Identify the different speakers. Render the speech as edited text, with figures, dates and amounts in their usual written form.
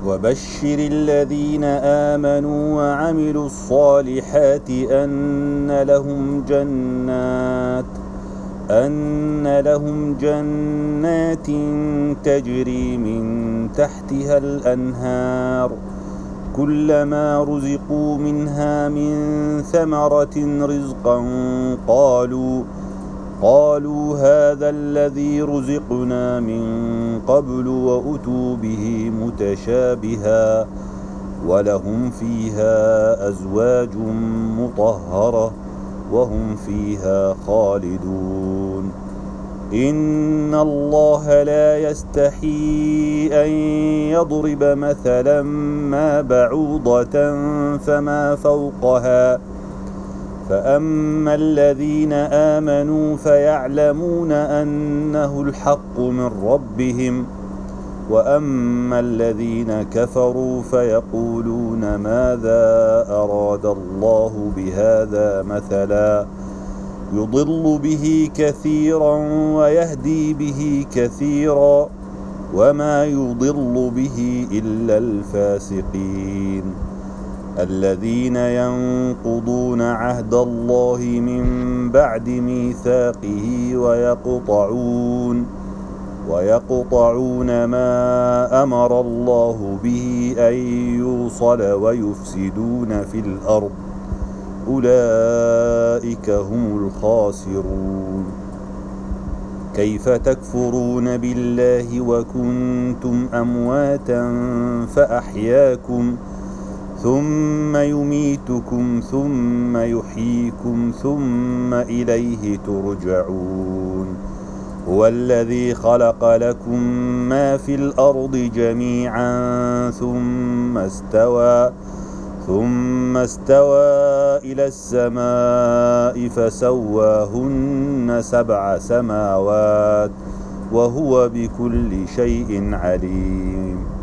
Speaker 1: وبشر الذين آمنوا وعملوا الصالحات أن لهم جنات تجري من تحتها الأنهار كلما رزقوا منها من ثمرة رزقا قالوا هذا الذي رزقنا من قبل وأتوا به متشابها ولهم فيها أزواج مطهرة وهم فيها خالدون. إن الله لا يستحيي أن يضرب مثلا ما بعوضة فما فوقها فأما الذين آمنوا فيعلمون أنه الحق من ربهم وأما الذين كفروا فيقولون ماذا أراد الله بهذا مثلا يضل به كثيرا ويهدي به كثيرا وما يضل به إلا الفاسقين الذين ينقضون عهد الله من بعد ميثاقه ويقطعون ما أمر الله به أن يوصل ويفسدون في الأرض أولئك هم الخاسرون. كيف تكفرون بالله وكنتم أمواتا فأحياكم ثم يميتكم ثم يحييكم ثم إليه ترجعون. هو الذي خلق لكم ما في الأرض جميعا ثم استوى إلى السماء فسواهن 7 سماوات وهو بكل شيء عليم.